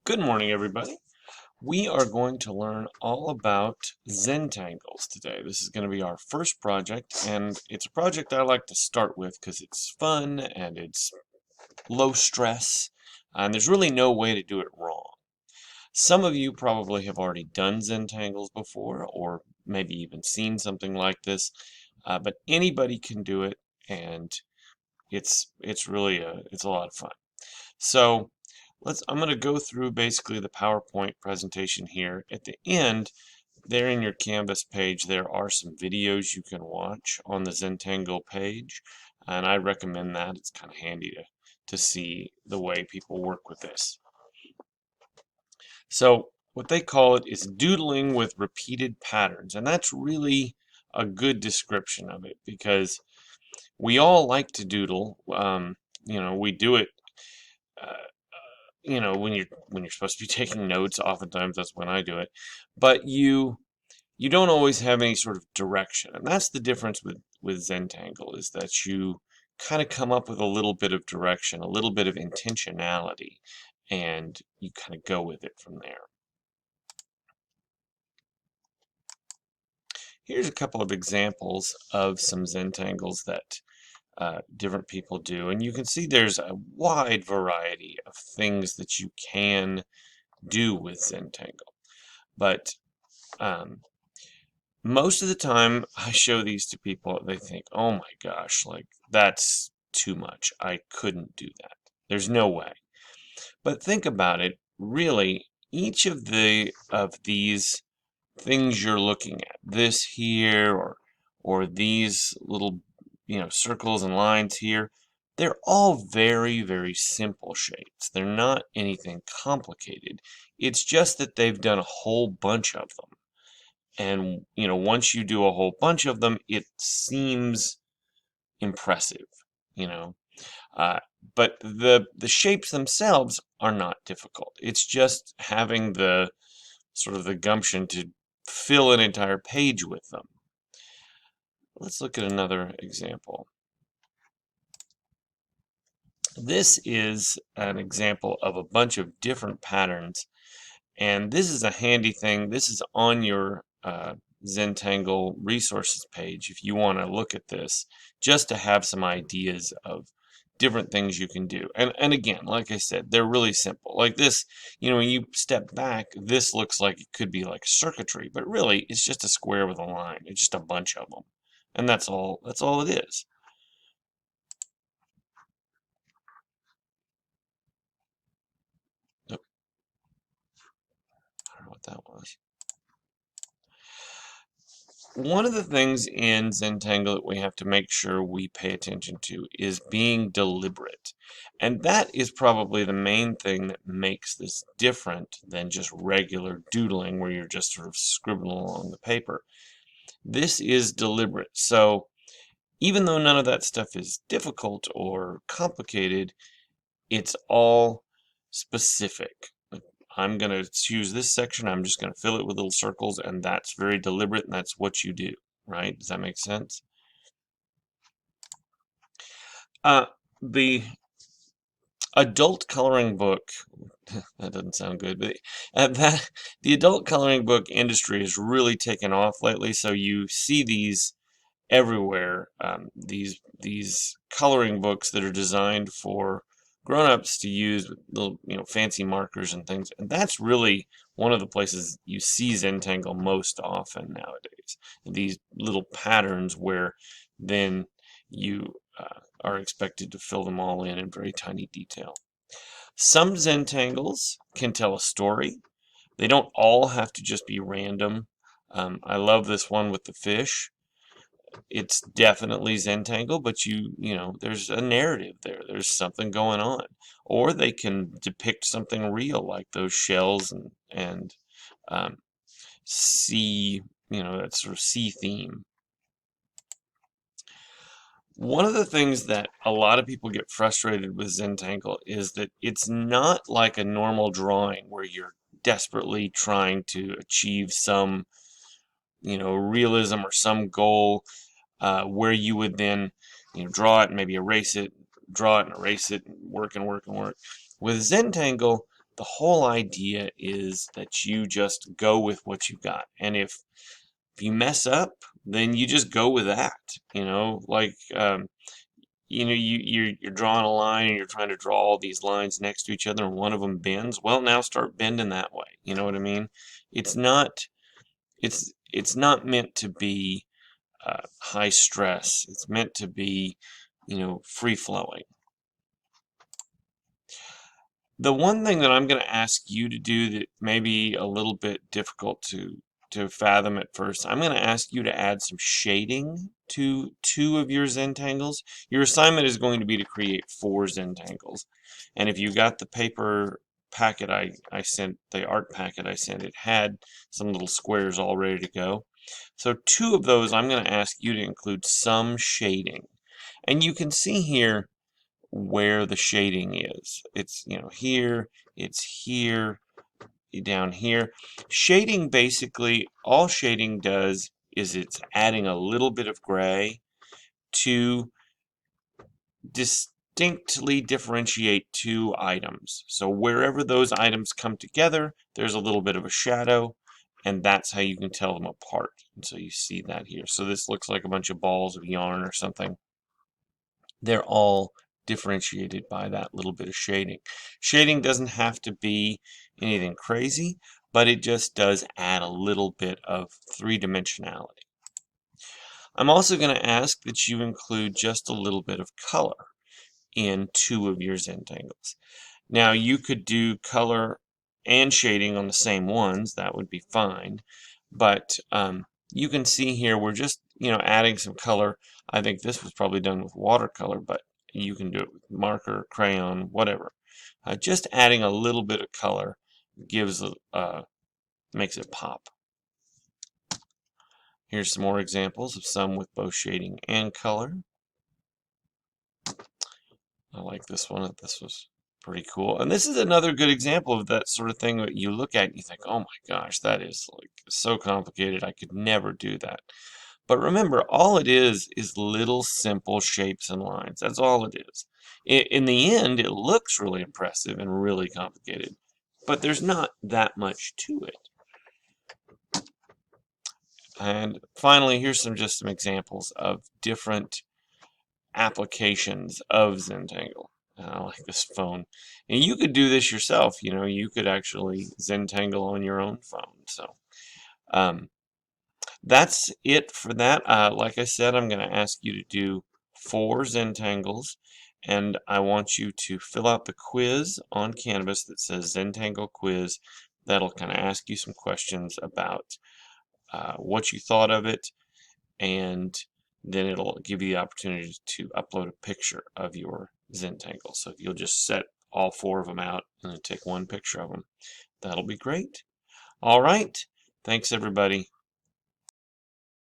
Good morning, everybody. We are going to learn all about Zentangles today. This is going to be our first project, and it's a project I like to start with because it's fun and it's low stress, and there's really no way to do it wrong. Some of you probably have already done Zentangles before, or maybe even seen something like this, but anybody can do it, and it's really it's a lot of fun. So I'm going to go through basically the PowerPoint presentation here. At the end, there in your Canvas page, there are some videos you can watch on the Zentangle page, and I recommend that. It's kind of handy to see the way people work with this. So what they call it is doodling with repeated patterns, and that's really a good description of it because we all like to doodle. We do it uh, when you're supposed to be taking notes. Oftentimes that's when I do it, but you don't always have any sort of direction, and that's the difference with Zentangle, is that you kind of come up with a little bit of direction, a little bit of intentionality, and you kind of go with it from there. Here's a couple of examples of some Zentangles that different people do, and you can see there's a wide variety of things that you can do with Zentangle. But most of the time I show these to people, they think, oh my gosh, like that's too much. I couldn't do that. There's no way. But think about it, really, each of these things you're looking at, this here or these little, circles and lines here, they're all very, very simple shapes. They're not anything complicated. It's just that they've done a whole bunch of them. And, once you do a whole bunch of them, it seems impressive, you know. Uh, but the shapes themselves are not difficult. It's just having the sort of the gumption to fill an entire page with them. Let's look at another example. This is an example of a bunch of different patterns, and this is a handy thing. This is on your Zentangle resources page if you want to look at this, just to have some ideas of different things you can do. And again, like I said, they're really simple. Like this, when you step back, this looks like it could be like circuitry, but really it's just a square with a line. It's just a bunch of them. And that's all it is. Nope, I don't know what that was. One of the things in Zentangle that we have to make sure we pay attention to is being deliberate. And that is probably the main thing that makes this different than just regular doodling where you're just sort of scribbling along the paper. This is deliberate. So even though none of that stuff is difficult or complicated, it's all specific. I'm going to choose this section, I'm just going to fill it with little circles, and that's very deliberate, and that's what you do, right? Does that make sense? The adult coloring book, that doesn't sound good, but the adult coloring book industry has really taken off lately, so you see these everywhere, these coloring books that are designed for grown-ups to use with little, fancy markers and things. And that's really one of the places you see Zentangle most often nowadays. These little patterns where then you are expected to fill them all in very tiny detail. Some Zentangles can tell a story. They don't all have to just be random. I love this one with the fish. It's definitely Zentangle, but there's a narrative there. There's something going on. Or they can depict something real, like those shells and sea, that sort of sea theme. One of the things that a lot of people get frustrated with Zentangle is that it's not like a normal drawing where you're desperately trying to achieve some, realism or some goal, where you would then, draw it and maybe erase it, draw it and erase it, and work and work and work. With Zentangle, the whole idea is that you just go with what you got. And if you mess up, then you just go with that. Like you're drawing a line and you're trying to draw all these lines next to each other and one of them bends. Well, now start bending that way. You know what I mean? It's not it's not meant to be high stress. It's meant to be, free flowing. The one thing that I'm going to ask you to do that may be a little bit difficult to fathom at first, I'm going to ask you to add some shading to 2 of your Zentangles. Your assignment is going to be to create 4 Zentangles. And if you got the paper packet I sent, the art packet I sent, it had some little squares all ready to go. So 2 of those I'm going to ask you to include some shading. And you can see here where the shading is. It's, here, it's here, down here. Shading, basically, all shading does is it's adding a little bit of gray to distinctly differentiate 2 items. So wherever those items come together, there's a little bit of a shadow, and that's how you can tell them apart. And so you see that here. So this looks like a bunch of balls of yarn or something. They're all differentiated by that little bit of shading. Shading doesn't have to be anything crazy, but it just does add a little bit of 3-dimensionality. I'm also going to ask that you include just a little bit of color in 2 of your Zentangles. Now you could do color and shading on the same ones, that would be fine, but you can see here we're just adding some color. I think this was probably done with watercolor, but you can do it with marker, crayon, whatever. Just adding a little bit of color makes it pop. Here's some more examples of some with both shading and color. I like this one. This was pretty cool. And this is another good example of that sort of thing that you look at and you think, oh my gosh, that is like so complicated. I could never do that. But remember, all it is little simple shapes and lines. That's all it is. In the end, it looks really impressive and really complicated, but there's not that much to it. And finally, here's just some examples of different applications of Zentangle. I like this phone. And you could do this yourself. You could actually Zentangle on your own phone. So that's it for that. Like I said, I'm going to ask you to do 4 Zentangles, and I want you to fill out the quiz on Canvas that says Zentangle Quiz. That'll kind of ask you some questions about what you thought of it, and then it'll give you the opportunity to upload a picture of your Zentangle. So if you'll just set all 4 of them out and then take one picture of them, that'll be great. All right. Thanks, everybody.